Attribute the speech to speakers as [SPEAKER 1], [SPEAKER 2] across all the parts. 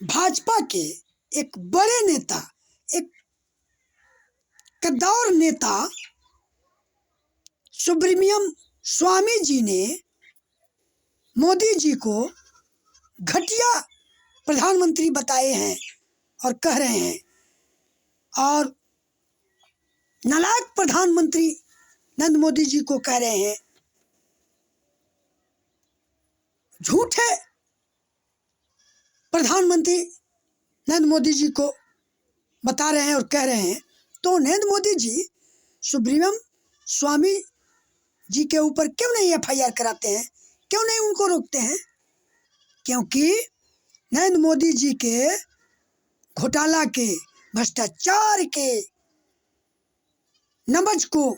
[SPEAKER 1] भाजपा के एक बड़े नेता, एक कद्दावर नेता सुब्रमण्यम स्वामी जी ने मोदी जी को घटिया प्रधानमंत्री बताए हैं और कह रहे हैं, और नालायक प्रधानमंत्री नरेंद्र मोदी जी को कह रहे हैं, झूठे प्रधानमंत्री नरेंद्र मोदी जी को बता रहे हैं और कह रहे हैं। तो नरेंद्र मोदी जी सुब्रमण्यम स्वामी जी के ऊपर क्यों नहीं एफआईआर कराते हैं, क्यों नहीं उनको रोकते हैं? क्योंकि नरेंद्र मोदी जी के घोटाला के, भ्रष्टाचार के नब्ज को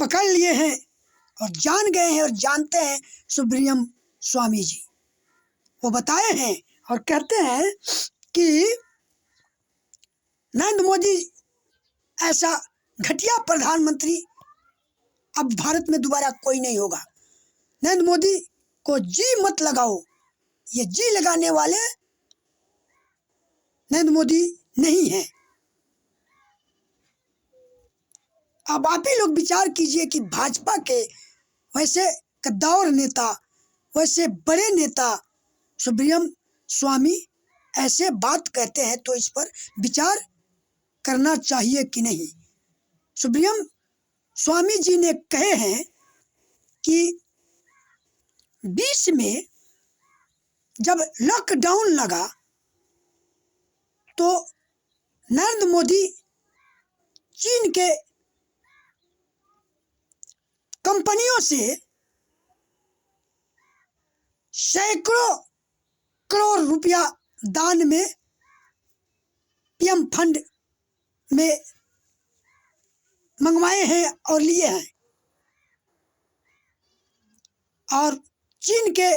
[SPEAKER 1] पकड़ लिए हैं और जान गए हैं और जानते हैं सुब्रमण्यम स्वामी जी। वो बताए हैं और कहते हैं कि नरेंद्र मोदी ऐसा घटिया प्रधानमंत्री अब भारत में दोबारा कोई नहीं होगा। नरेंद्र मोदी को जी मत लगाओ, ये जी लगाने वाले नरेंद्र मोदी नहीं हैं। अब आप ही लोग विचार कीजिए कि भाजपा के वैसे कद्दावर नेता, वैसे बड़े नेता सुब्रमण्यम स्वामी ऐसे बात कहते हैं, तो इस पर विचार करना चाहिए कि नहीं। सुब्रमण्यम स्वामी जी ने कहे हैं कि 20 में जब लॉकडाउन लगा तो नरेंद्र मोदी चीन के कंपनियों से सैकड़ों करोड़ रुपया दान में पीएम फंड में मंगवाए हैं और लिए हैं, और चीन के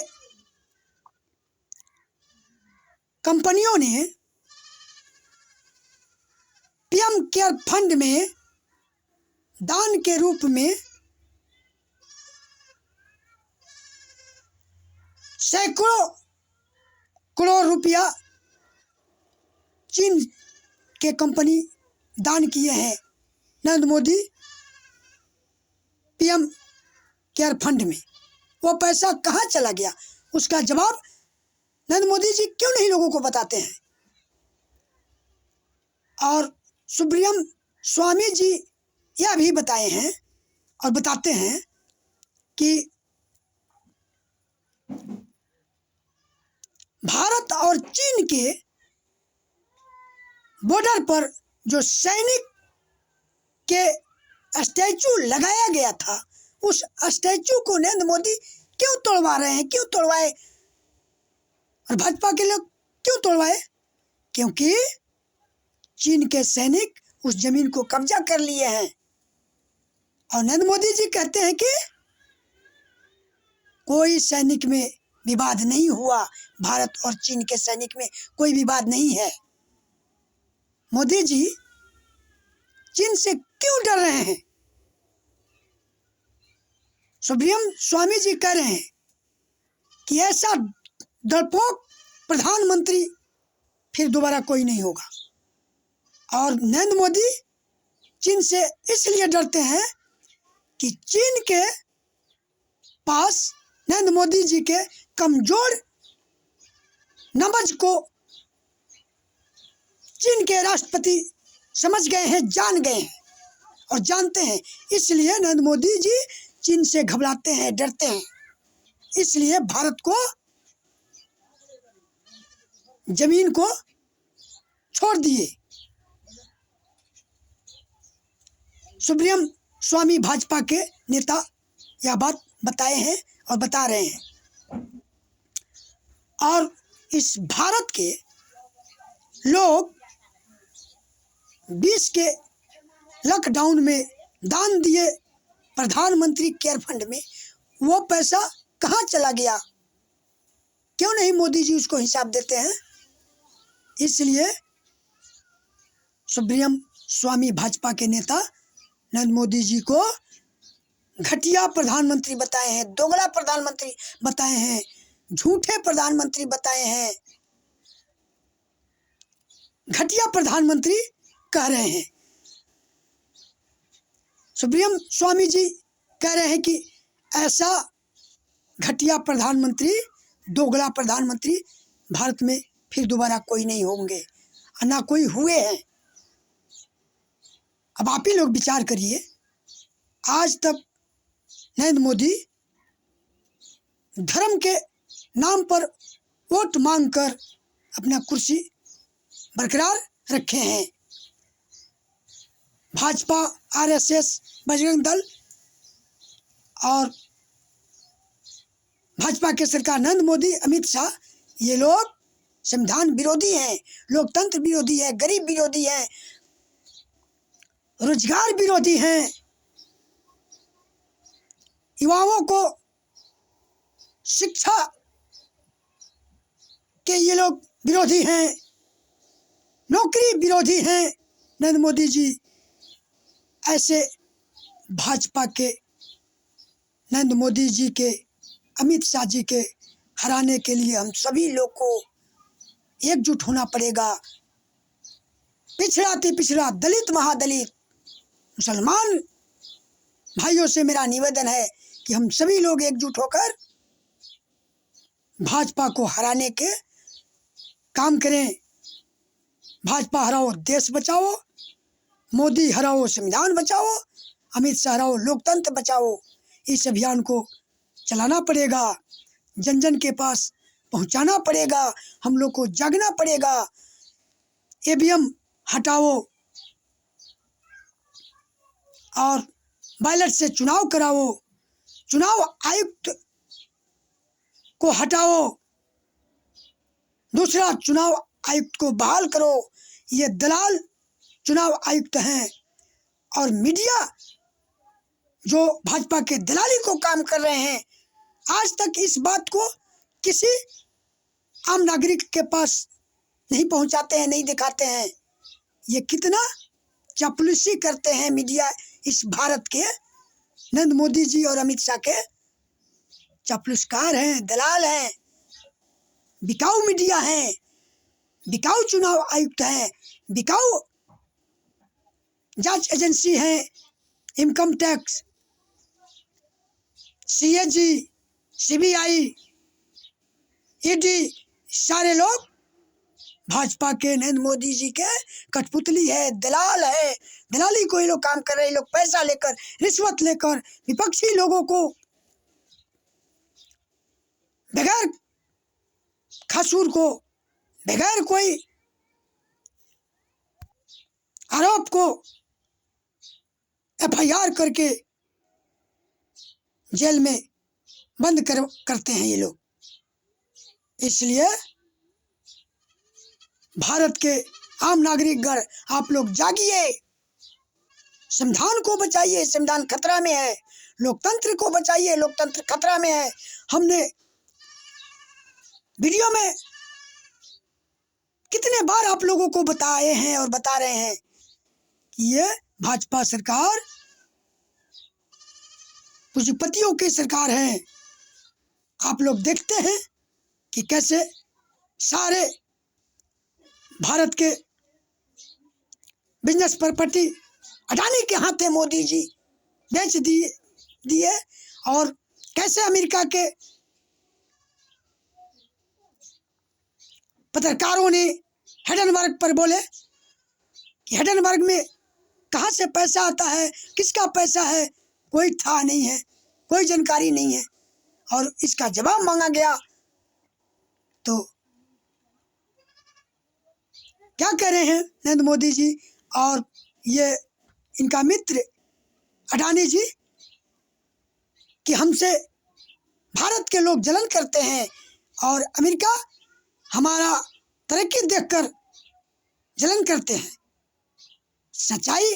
[SPEAKER 1] कंपनियों ने पीएम केयर फंड में दान के रूप में सैकड़ों करोड़ रुपया चीन के कंपनी दान किए हैं Narendra Modi PM care fund में। वो पैसा कहाँ चला गया, उसका जवाब नरेंद्र मोदी जी क्यों नहीं लोगों को बताते हैं? और सुब्रमण्यम स्वामी जी यह भी बताए हैं और बताते हैं कि भारत और चीन के बॉर्डर पर जो सैनिक के स्टैचू लगाया गया था, उस स्टैचू को नरेंद्र मोदी क्यों तोड़वा रहे हैं, क्यों तोड़वाए, और भाजपा के लोग क्यों तोड़वाए? क्योंकि चीन के सैनिक उस जमीन को कब्जा कर लिए हैं। और नरेंद्र मोदी जी कहते हैं कि कोई सैनिक में विवाद नहीं हुआ, भारत और चीन के सैनिक में कोई विवाद नहीं है। मोदी जी चीन से क्यों डर रहे हैं? सुब्रमण्यम स्वामी जी कह रहे हैं कि ऐसा डरपोक प्रधानमंत्री फिर दोबारा कोई नहीं होगा। और नरेंद्र मोदी चीन से इसलिए डरते हैं कि चीन के पास नरेंद्र मोदी जी के कमजोर नब्ज को चीन के राष्ट्रपति समझ गए हैं, जान गए हैं और जानते हैं। इसलिए नरेंद्र मोदी जी चीन से घबराते हैं, डरते हैं। इसलिए भारत को जमीन को छोड़ दिए। सुब्रमण्यम स्वामी भाजपा के नेता यह बात बताए हैं और बता रहे हैं। और इस भारत के लोग 20 के लॉकडाउन में दान दिए प्रधानमंत्री केयर फंड में, वो पैसा कहाँ चला गया? क्यों नहीं मोदी जी उसको हिसाब देते हैं? इसलिए सुब्रमण्यम स्वामी भाजपा के नेता नरेंद्र मोदी जी को घटिया प्रधानमंत्री बताए हैं, दोगला प्रधानमंत्री बताए हैं, झूठे प्रधानमंत्री बताए हैं। घटिया प्रधानमंत्री कह रहे हैं। सुब्रमण्यम स्वामी जी कह रहे हैं कि ऐसा घटिया प्रधानमंत्री, दोगला प्रधानमंत्री भारत में फिर दोबारा कोई नहीं होंगे और ना कोई हुए हैं। अब आप ही लोग विचार करिए, आज तक नरेंद्र मोदी धर्म के नाम पर वोट मांगकर अपना कुर्सी बरकरार रखे हैं। भाजपा, आरएसएस, बजरंग दल और भाजपा के सरकार, नरेंद्र मोदी, अमित शाह, ये लोग संविधान विरोधी हैं, लोकतंत्र विरोधी है, गरीब विरोधी है, रोजगार विरोधी हैं, युवाओं को शिक्षा के ये लोग विरोधी हैं, नौकरी विरोधी हैं। नरेंद्र मोदी जी ऐसे भाजपा के, नरेंद्र मोदी जी के, अमित शाह जी के हराने के लिए हम सभी लोग को एकजुट होना पड़ेगा। पिछड़ा ते पिछड़ा, दलित महादलित, मुसलमान भाइयों से मेरा निवेदन है कि हम सभी लोग एकजुट होकर भाजपा को हराने के काम करें। भाजपा हराओ, देश बचाओ, मोदी हराओ, संविधान बचाओ, अमित शाह हराओ, लोकतंत्र बचाओ। इस अभियान को चलाना पड़ेगा, जन जन के पास पहुंचाना पड़ेगा, हम लोग को जागना पड़ेगा। ईवीएम हटाओ और बैलेट से चुनाव कराओ, चुनाव आयुक्त को हटाओ, दूसरा चुनाव आयुक्त को बहाल करो। ये दलाल चुनाव आयुक्त हैं और मीडिया जो भाजपा के दलाली को काम कर रहे हैं, आज तक इस बात को किसी आम नागरिक के पास नहीं पहुंचाते हैं, नहीं दिखाते हैं। ये कितना चापलूसी करते हैं मीडिया, इस भारत के नरेंद्र मोदी जी और अमित शाह के चापलूसकार हैं, दलाल हैं, बिकाऊ मीडिया हैं, बिकाऊ चुनाव आयुक्त हैं, बिकाऊ जांच एजेंसी हैं, income tax, CAG, CBI, ED, सारे लोग भाजपा के, नरेंद्र मोदी जी के कठपुतली है, दलाल है। दलाली को ये लोग काम कर रहे हैं। ये लोग पैसा लेकर, रिश्वत लेकर विपक्षी लोगों को बगैर कसूर को, बगैर कोई आरोप को एफआईआर करके जेल में बंद करते हैं ये लोग। इसलिए भारत के आम नागरिकगण, आप लोग जागिए, संविधान को बचाइए, संविधान खतरा में है। लोकतंत्र को बचाइए, लोकतंत्र खतरा में है। हमने वीडियो में कितने बार आप लोगों को बताए हैं और बता रहे हैं कि ये भाजपा सरकार पूंजीपतियों की सरकार है। आप लोग देखते हैं कि कैसे सारे भारत के बिजनेस प्रॉपर्टी अडानी के हाथ में मोदी जी बेच दिए और कैसे अमेरिका के पत्रकारों ने हिंडनबर्ग पर बोले कि हिंडनबर्ग में कहाँ से पैसा आता है, किसका पैसा है, कोई था नहीं है, कोई जानकारी नहीं है। और इसका जवाब मांगा गया तो क्या कह रहे हैं नरेंद्र मोदी जी और ये इनका मित्र अडानी जी कि हमसे भारत के लोग जलन करते हैं और अमेरिका हमारा तरक्की देखकर जलन करते हैं। सच्चाई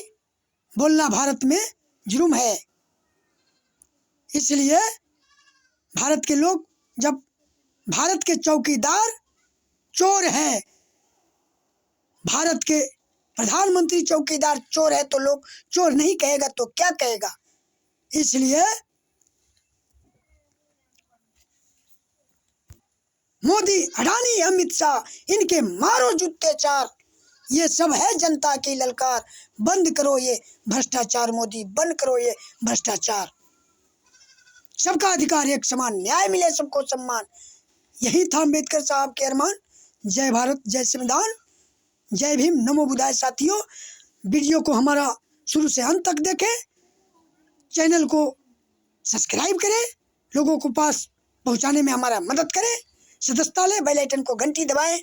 [SPEAKER 1] बोलना भारत में जुर्म है। इसलिए भारत के लोग, जब भारत के चौकीदार चोर है, भारत के प्रधानमंत्री चौकीदार चोर है, तो लोग चोर नहीं कहेगा तो क्या कहेगा। इसलिए मोदी, अडानी, अमित शाह, इनके मारो जूते चार। ये सब है जनता की ललकार। बंद करो ये भ्रष्टाचार मोदी, बंद करो ये भ्रष्टाचार। सबका अधिकार एक समान, न्याय मिले सबको सम्मान। यही था अम्बेडकर साहब के अरमान। जय भारत, जय संविधान, जय भीम, नमो बुद्धाय। साथियों, वीडियो को हमारा शुरू से अंत तक देखें, चैनल को सब्सक्राइब करें, लोगों को पास पहुंचाने में हमारा मदद करें, सदस्यता लें, बेल आइकन को घंटी दबाएं।